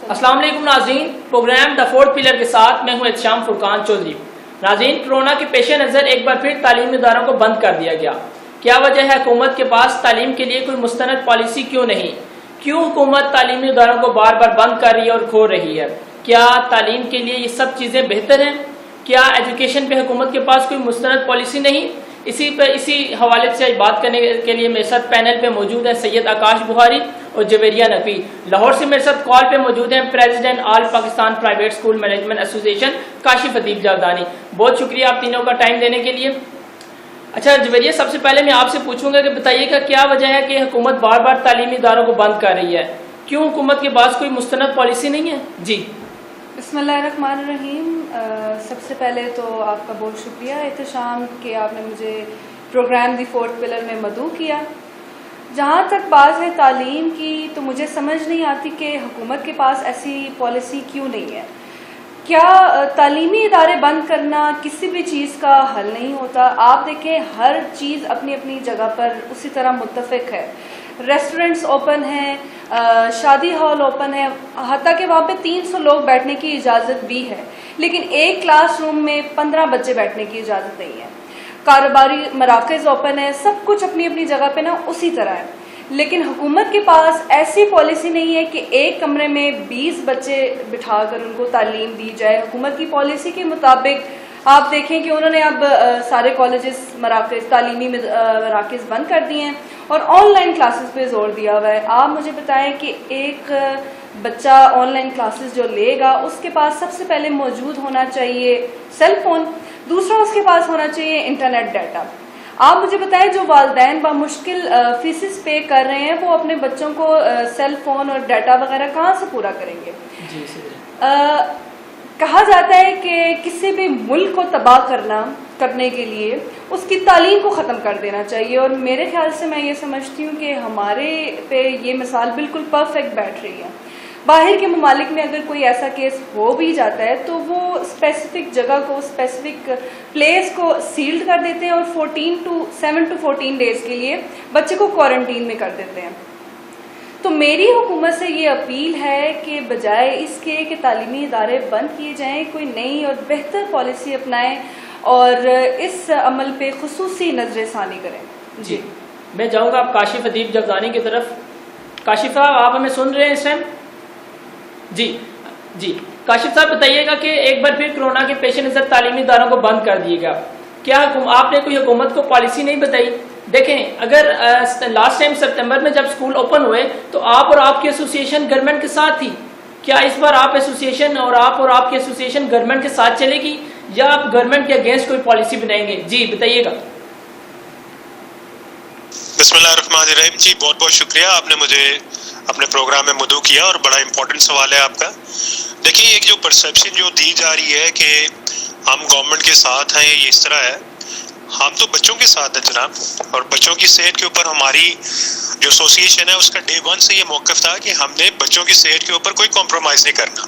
السلام علیکم ناظرین، پروگرام دا فورتھ پلر کے ساتھ میں ہوں احتشام فرقان چودھری۔ ناظرین، کورونا کے پیش نظر ایک بار پھر تعلیمی اداروں کو بند کر دیا گیا۔ کیا وجہ ہے حکومت کے پاس تعلیم کے لیے کوئی مستند پالیسی کیوں نہیں؟ کیوں حکومت تعلیمی اداروں کو بار بار بند کر رہی ہے اور کھول رہی ہے؟ کیا تعلیم کے لیے یہ سب چیزیں بہتر ہیں؟ کیا ایجوکیشن پہ حکومت کے پاس کوئی مستند پالیسی نہیں؟ اسی حوالے سے بات کرنے کے لیے میرے ساتھ پینل پہ موجود ہیں سید آکاش بخاری اور جویریہ نقوی۔ لاہور سے میرے ساتھ کال پہ موجود ہیں پریزیڈنٹ آل پاکستان پرائیویٹ اسکول مینجمنٹ ایسوسی ایشن کاشف ادیب جاودانی۔ بہت شکریہ آپ تینوں کا ٹائم دینے کے لیے۔ اچھا جویریہ، سب سے پہلے میں آپ سے پوچھوں گا کہ بتائیے گا کیا وجہ ہے کہ حکومت بار بار تعلیمی اداروں کو بند کر رہی ہے؟ کیوں حکومت کے پاس کوئی مستند پالیسی نہیں ہے؟ جی بسم اللہ الرحمن الرحیم۔ سب سے پہلے تو آپ کا بہت شکریہ احتشام کہ آپ نے مجھے پروگرام دی فورتھ پلر میں مدعو کیا۔ جہاں تک بات ہے تعلیم کی، تو مجھے سمجھ نہیں آتی کہ حکومت کے پاس ایسی پالیسی کیوں نہیں ہے۔ کیا تعلیمی ادارے بند کرنا کسی بھی چیز کا حل نہیں ہوتا؟ آپ دیکھیں، ہر چیز اپنی اپنی جگہ پر اسی طرح متفق ہے۔ ریسٹورنٹس اوپن ہیں، شادی ہال اوپن ہے، حتیٰ کہ وہاں پہ 300 لوگ بیٹھنے کی اجازت بھی ہے، لیکن ایک کلاس روم میں 15 بچے بیٹھنے کی اجازت نہیں ہے۔ کاروباری مراکز اوپن ہے، سب کچھ اپنی اپنی جگہ پہ نا اسی طرح ہے، لیکن حکومت کے پاس ایسی پالیسی نہیں ہے کہ ایک کمرے میں 20 بچے بٹھا کر ان کو تعلیم دی جائے۔ حکومت کی پالیسی کے مطابق آپ دیکھیں کہ انہوں نے اب سارے کالجز مراکز تعلیمی مراکز بند کر دیے ہیں اور آن لائن کلاسز پہ زور دیا ہوا ہے۔ آپ مجھے بتائیں کہ ایک بچہ آن لائن کلاسز جو لے گا، اس کے پاس سب سے پہلے موجود ہونا چاہیے سیل فون، دوسرا اس کے پاس ہونا چاہیے انٹرنیٹ ڈیٹا۔ آپ مجھے بتائیں، جو والدین بمشکل فیسز پے کر رہے ہیں، وہ اپنے بچوں کو سیل فون اور ڈیٹا وغیرہ کہاں سے پورا کریں گے؟ کہا جاتا ہے کہ کسی بھی ملک کو تباہ کرنے کے لیے اس کی تعلیم کو ختم کر دینا چاہیے، اور میرے خیال سے میں یہ سمجھتی ہوں کہ ہمارے پہ یہ مثال بالکل پرفیکٹ بیٹھ رہی ہے۔ باہر کے ممالک میں اگر کوئی ایسا کیس ہو بھی جاتا ہے تو وہ اسپیسیفک جگہ کو، اسپیسیفک پلیس کو سیلڈ کر دیتے ہیں اور 7 to 14 ڈیز کے لیے بچے کو کوارنٹین میں کر دیتے ہیں۔ تو میری حکومت سے یہ اپیل ہے کہ بجائے اس کے کہ تعلیمی ادارے بند کیے جائیں، کوئی نئی اور بہتر پالیسی اپنائیں اور اس عمل پہ خصوصی نظر ثانی کریں۔ جی میں جاؤں گا آپ کاشف ادیب جاودانی کی طرف۔ کاشف صاحب، آپ ہمیں سن رہے ہیں اس ٹائم؟ جی کاشف صاحب بتائیے گا کہ ایک بار پھر کورونا کے پیش نظر تعلیمی اداروں کو بند کر دیے گا، کیا آپ نے کوئی حکومت کو پالیسی نہیں بتائی؟ دیکھیں، اگر لاسٹ ٹائم سپتمبر میں جب اسکول اوپن ہوئے تو آپ اور آپ کی ایسوسی ایشن گورنمنٹ کے ساتھ تھی، کیا اس بار آپ ایسوسیشن اور آپ کی ایسوسی ایشن گورنمنٹ کے ساتھ چلے گی یا آپ گورنمنٹ کے اگینسٹ کوئی پالیسی بنائیں گے؟ جی بتائیے گا۔ بسم اللہ الرحمن الرحیم۔ جی بہت بہت شکریہ، آپ نے مجھے اپنے پروگرام میں مدعو کیا اور بڑا امپورٹنٹ سوال ہے آپ کا۔ دیکھیے، ایک جو پرسیپشن جو دی جا رہی ہے کہ ہم گورنمنٹ کے ساتھ ہیں، یہ اس طرح ہے، ہم تو بچوں کے ساتھ ہیں جناب، اور بچوں کی صحت کے اوپر ہماری جو ایسوسی ایشن ہے اس کا ڈے 1 سے یہ موقف تھا کہ ہم نے بچوں کی صحت کے اوپر کوئی کمپرومائز نہیں کرنا۔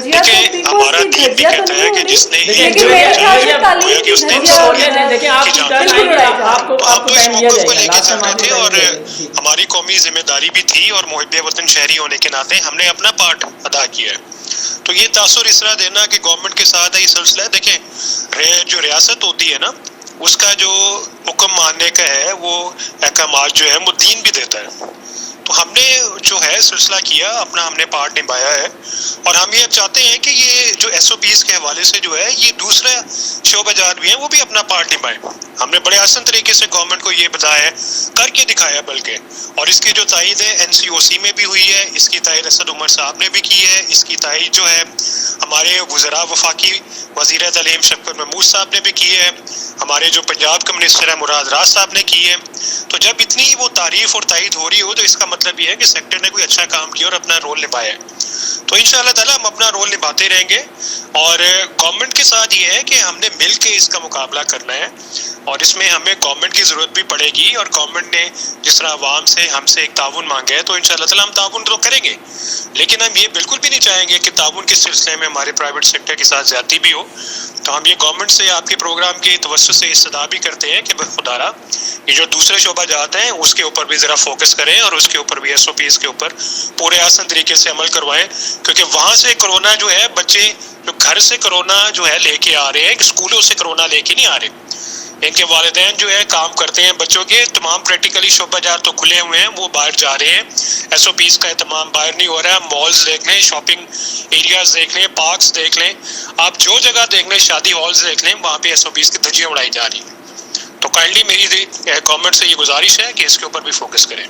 دیکھیں، ہمارا دین بھی کہتا ہے کہ جس نے ایک اس موقف کو لے کے چل رہے تھے، اور ہماری قومی ذمہ داری بھی تھی، اور محب وطن شہری ہونے کے ناطے ہم نے اپنا پارٹ ادا کیا ہے۔ تو یہ تاثر اس طرح دینا کہ گورنمنٹ کے ساتھ ہے، یہ سلسلہ ہے۔ دیکھیں، جو ریاست ہوتی ہے نا، اس کا جو حکم ماننے کا ہے، وہ احکامات جو ہے وہ دین بھی دیتا ہے۔ تو ہم نے جو ہے سلسلہ کیا، اپنا ہم نے پارٹ نبھایا ہے، اور ہم یہ چاہتے ہیں کہ یہ جو ایس او پیز کے حوالے سے جو ہے، یہ دوسرے شعبہ جات بھی ہیں، وہ بھی اپنا پارٹ نبھائیں۔ ہم نے بڑے آسان طریقے سے گورنمنٹ کو یہ بتایا ہے، کر کے دکھایا بلکہ، اور اس کی جو تائید ہے این سی او سی میں بھی ہوئی ہے، اس کی تائید اسد عمر صاحب نے بھی کی ہے، اس کی تائید جو ہے ہمارے وزراء وفاقی وزیر تعلیم شفقت محمود صاحب نے بھی کی ہے، ہمارے جو پنجاب کا منسٹر ہے مراد راز صاحب نے کی ہے۔ تو جب اتنی وہ تعریف اور تائید ہو رہی ہو تو اس کا مطلب یہ ہے کہ سیکٹر نے کوئی اچھا کام کیا اور اپنا رول نبھایا ہے۔ تو انشاءاللہ تعالی ہم اپنا رول نبھاتے رہیں گے، اور گورنمنٹ کے ساتھ یہ ہے کہ ہم نے مل کے اس کا مقابلہ کرنا ہے۔ اور اس میں ہمیں گورنمنٹ کی ضرورت بھی پڑے گی, اور گورنمنٹ نے جس طرح عوام سے ہم سے ایک تعاون مانگا ہے تو انشاءاللہ تعالی ہم تعاون تو کریں گے, لیکن ہم یہ بالکل بھی نہیں چاہیں گے کہ تعاون کے سلسلے میں ہمارے پرائیویٹ سیکٹر کے ساتھ زیادتی بھی ہو. تو ہم یہ گورنمنٹ سے آپ کے پروگرام کے توسط سے استدعا بھی کرتے ہیں کہ خدا را یہ جو دوسرے شعبہ جات ہیں اس کے اوپر بھی ذرا فوکس کریں, اور اس کے اوپر بھی SOPs کے اوپر پورے آسان طریقے سے عمل کروائیں, کیونکہ وہاں سے کرونا جو ہے بچے جو گھر سے کرونا جو ہے لے کے آ رہے ہیں, اسکولوں سے کرونا لے کے نہیں آ رہے. ان کے والدین جو ہے کام کرتے ہیں بچوں کے, تمام پریکٹیکلی شعبہ جات تو کھلے ہوئے ہیں, وہ باہر جا رہے ہیں, SOPs کا اہتمام باہر نہیں ہو رہا ہے. مالز دیکھ لیں, شاپنگ ایریاز دیکھ لیں, پارکس دیکھ لیں, آپ جو جگہ دیکھ لیں, شادی ہالز دیکھ لیں, وہاں پہ SOPs کی دھجیاں اڑائی جا رہی ہیں. تو کائنڈلی میری گورنمنٹ سے یہ گزارش ہے کہ اس کے اوپر بھی فوکس کریں.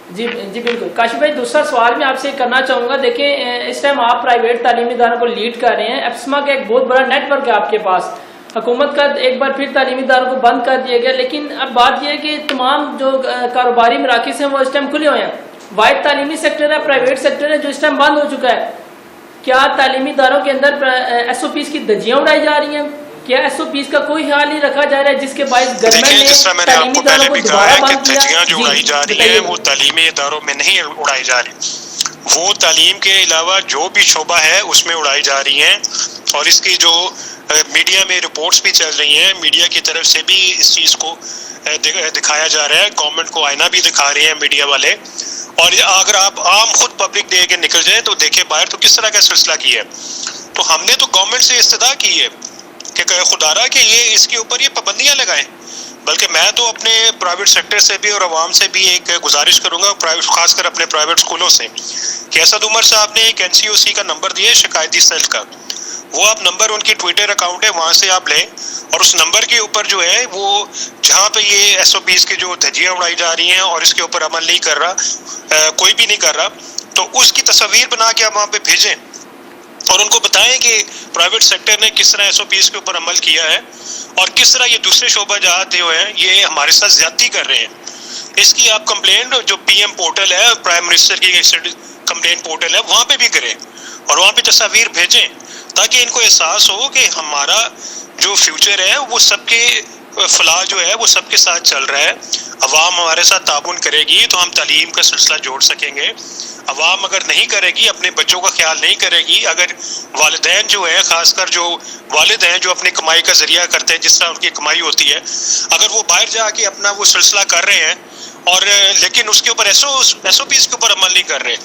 جی بالکل. کاشف بھائی دوسرا سوال میں آپ سے کرنا چاہوں گا, دیکھیں اس ٹائم آپ پرائیویٹ تعلیمی اداروں کو لیڈ کر رہے ہیں, ایپسما کا ایک بہت بڑا نیٹ ورک ہے آپ کے پاس. حکومت کا ایک بار پھر تعلیمی اداروں کو بند کر دیا گیا, لیکن اب بات یہ ہے کہ تمام جو کاروباری مراکز ہیں وہ اس ٹائم کھلے ہوئے ہیں. واحد تعلیمی سیکٹر ہے, پرائیویٹ سیکٹر ہے جو اس ٹائم بند ہو چکا ہے. کیا تعلیمی اداروں کے اندر SOPs کی دھجیاں اڑائی جا رہی ہیں؟ کیا SOPs کا کوئی خیال نہیں رکھا جا رہا ہے جس کے باعث گورنمنٹ جس طرح میں نے آپ کو پہلے بھی کہا ہے کہ دھجیاں جو اڑائی جا رہی ہیں وہ تعلیمی اداروں میں نہیں اڑائی جا رہی, وہ تعلیم کے علاوہ جو بھی شعبہ ہے اس میں اڑائی جا رہی ہیں. اور اس کی جو میڈیا میں رپورٹس بھی چل رہی ہیں, میڈیا کی طرف سے بھی اس چیز کو دکھایا جا رہا ہے, گورنمنٹ کو آئینہ بھی دکھا رہے ہیں میڈیا والے. اور اگر آپ عام خود پبلک دے کے نکل جائیں تو دیکھیں باہر تو کس طرح کا سلسلہ کیا ہے. تو ہم نے تو گورنمنٹ سے استدعا کی ہے کہ خدا را کہ یہ اس کے اوپر یہ پابندیاں لگائیں. بلکہ میں تو اپنے پرائیویٹ سیکٹر سے بھی اور عوام سے بھی ایک گزارش کروں گا, خاص کر اپنے پرائیویٹ اسکولوں سے, کہ اسد عمر صاحب نے ایک NCOC کا نمبر دیا ہے شکایتی سیل کا, وہ آپ نمبر ان کی ٹویٹر اکاؤنٹ ہے وہاں سے آپ لیں, اور اس نمبر کے اوپر جو ہے وہ جہاں پہ یہ SOPs کی جو دھجیاں اڑائی جا رہی ہیں اور اس کے اوپر عمل نہیں کر رہا, کوئی بھی نہیں کر رہا, تو اس کی تصویر بنا کے آپ وہاں پہ بھیجیں اور ان کو بتائیں کہ پرائیویٹ سیکٹر نے کس طرح SOPs کے اوپر عمل کیا ہے اور کس طرح یہ دوسرے شعبہ جات جو ہیں یہ ہمارے ساتھ زیادتی کر رہے ہیں. اس کی آپ کمپلینٹ جو PM پورٹل ہے, پرائم منسٹر کی کمپلین پورٹل ہے, وہاں پہ بھی کریں اور وہاں پہ تصاویر بھیجیں, تاکہ ان کو احساس ہو کہ ہمارا جو فیوچر ہے وہ سب کے فلاح جو ہے وہ سب کے ساتھ چل رہا ہے. عوام ہمارے ساتھ تعاون کرے گی تو ہم تعلیم کا سلسلہ جوڑ سکیں گے. عوام اگر نہیں کرے گی, اپنے بچوں کا خیال نہیں کرے گی, اگر والدین جو ہے, خاص کر جو والد ہیں جو اپنی کمائی کا ذریعہ کرتے ہیں, جس طرح ان کی کمائی ہوتی ہے, اگر وہ باہر جا کے اپنا وہ سلسلہ کر رہے ہیں اور لیکن اس کے اوپر SOPs کے اوپر عمل نہیں کر رہے,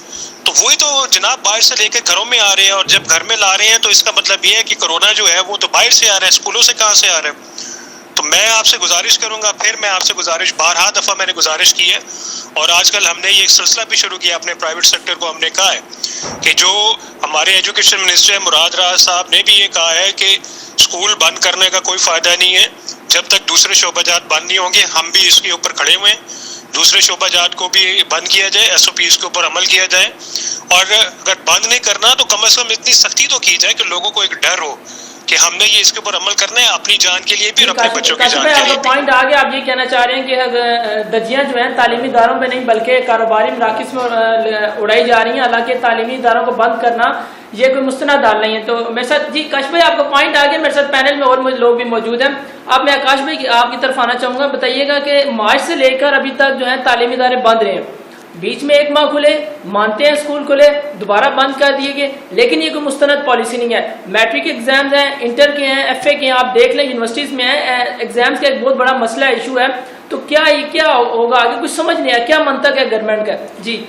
تو وہی تو جناب باہر سے لے کے گھروں میں آ رہے ہیں, اور جب گھر میں لا رہے ہیں تو اس کا مطلب یہ ہے کہ کرونا جو ہے وہ تو باہر سے آ رہا ہے, اسکولوں سے کہاں سے آ رہا ہے. تو میں آپ سے گزارش کروں گا, پھر میں آپ سے گزارش بارہا دفعہ میں نے گزارش کی ہے, اور آج کل ہم نے یہ ایک سلسلہ بھی شروع کیا اپنے پرائیویٹ سیکٹر کو. ہم نے کہا ہے کہ جو ہمارے ایجوکیشن منسٹر مراد راز صاحب نے بھی یہ کہا ہے کہ اسکول بند کرنے کا کوئی فائدہ نہیں ہے جب تک دوسرے شعبہ جات بند نہیں ہوں گے. ہم بھی اس کے اوپر کھڑے ہوئے ہیں, دوسرے شعبہ جات کو بھی بند کیا جائے, SOPs کے اوپر عمل کیا جائے, اور اگر بند نہیں کرنا تو کم از کم اتنی سختی تو کی جائے کہ لوگوں کو ایک ڈر ہو کہ ہم نے یہ اس کے اوپر عمل کرنا ہے اپنی جان کے لیے بھی اور اپنے بچوں کی جان کے لیے. پوائنٹ آگے آپ یہ کہنا چاہ رہے ہیں کہ دھجیاں جو ہیں تعلیمی اداروں میں نہیں بلکہ کاروباری مراکز میں اڑائی جا رہی ہیں, حالانکہ تعلیمی اداروں کو بند کرنا یہ کوئی مستند ڈال نہیں ہے. تو میرے ساتھ جی کاشف بھائی آپ کا پوائنٹ آگے, میرے ساتھ پینل میں اور لوگ بھی موجود ہیں. اب میں آکاش بھائی آپ کی طرف آنا چاہوں گا, بتائیے گا کہ مارچ سے لے کر ابھی تک جو ہے تعلیمی ادارے بند رہے ہیں, بیچ میں 1 ماہ کھلے, مانتے ہیں اسکول کھلے, دوبارہ بند کر دیے گئے, لیکن یہ کوئی مستند پالیسی نہیں ہے. میٹرک کے ایگزامز ہیں, انٹر کے ہیں, FA کے ہیں, آپ دیکھ لیں یونیورسٹیز میں ہیں, ایگزامز کا ایک بہت بڑا مسئلہ ایشو ہے. تو کیا ہوگا آگے, کچھ سمجھ نہیں آیا, کیا منطق ہے گورنمنٹ کا؟ جی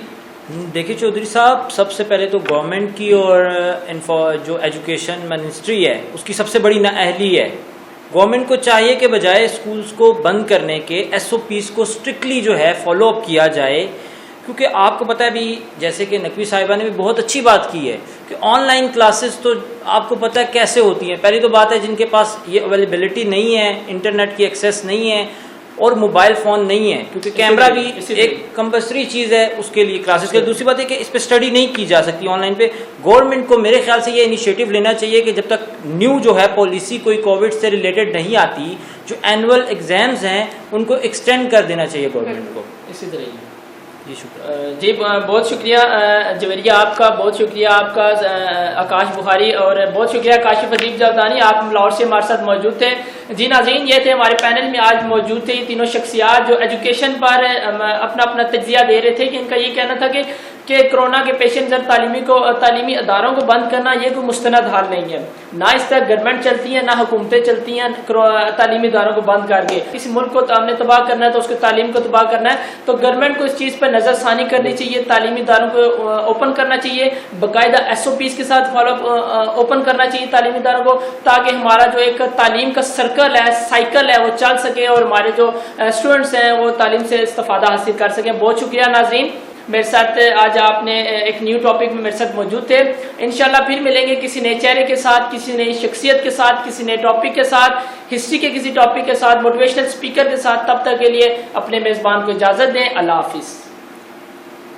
دیکھیے چودھری صاحب, سب سے پہلے تو گورنمنٹ کی اور جو ایجوکیشن منسٹری ہے اس کی سب سے بڑی نااہلی ہے. گورنمنٹ کو چاہیے کہ بجائے اسکولز کو بند کرنے کے SOPs کو اسٹرکٹلی جو ہے فالو اپ کیا جائے, کیونکہ آپ کو پتہ ہے بھی جیسے کہ نقوی صاحبہ نے بھی بہت اچھی بات کی ہے کہ آن لائن کلاسز تو آپ کو پتہ ہے کیسے ہوتی ہیں. پہلی تو بات ہے جن کے پاس یہ اویلیبلٹی نہیں ہے, انٹرنیٹ کی ایکسیس نہیں ہے اور موبائل فون نہیں ہے, کیونکہ کیمرہ بھی ایک کمپلسری چیز ہے اس کے لیے کلاسز کے. دوسری بات ہے کہ اس پہ اسٹڈی نہیں کی جا سکتی آن لائن پہ. گورنمنٹ کو میرے خیال سے یہ انیشیٹو لینا چاہیے کہ جب تک نیو جو ہے پالیسی کوئی کووڈ سے ریلیٹڈ نہیں آتی, جو اینول ایگزامز ہیں ان کو ایکسٹینڈ کر دینا چاہیے گورنمنٹ کو. اسی طرح جی شکریہ. جی بہت شکریہ جویریہ آپ کا، بہت شکریہ آپ کا آکاش بخاری، اور بہت شکریہ کاشف ادیب جاودانی، آپ لاہور سے ہمارے ساتھ موجود تھے. جی ناظرین، یہ تھے ہمارے پینل میں آج موجود تھے یہ تینوں شخصیات جو ایجوکیشن پر اپنا اپنا تجزیہ دے رہے تھے کہ ان کا یہ کہنا تھا کہ کرونا کے پیش نظر تعلیمی اداروں کو بند کرنا یہ کوئی مستند حال نہیں ہے. نہ اس طرح گورنمنٹ چلتی ہیں، نہ حکومتیں چلتی ہیں تعلیمی اداروں کو بند کر کے. اس ملک کو ہم نے تباہ کرنا ہے تو اس کی تعلیم کو تباہ کرنا ہے، تو گورنمنٹ کو اس چیز پر نظر ثانی کرنی چاہیے، تعلیمی اداروں کو اوپن کرنا چاہیے، باقاعدہ SOPs کے ساتھ فالو اوپن کرنا چاہیے تعلیمی اداروں کو، تاکہ ہمارا جو ایک تعلیم کا سرکل ہے، سائیکل ہے، وہ چل سکے اور ہمارے جو اسٹوڈنٹس ہیں وہ تعلیم سے استفادہ حاصل کر سکیں. بہت شکریہ ناظرین، میرے ساتھ آج آپ نے ایک نیو ٹاپک میں میرے ساتھ موجود تھے. انشاءاللہ پھر ملیں گے کسی نئے چہرے کے ساتھ، کسی نئی شخصیت کے ساتھ، کسی نئے ٹاپک کے ساتھ، ہسٹری کے کسی ٹاپک کے ساتھ، موٹیویشنل اسپیکر کے ساتھ. تب تک کے لیے اپنے میزبان کو اجازت دیں. اللہ حافظ.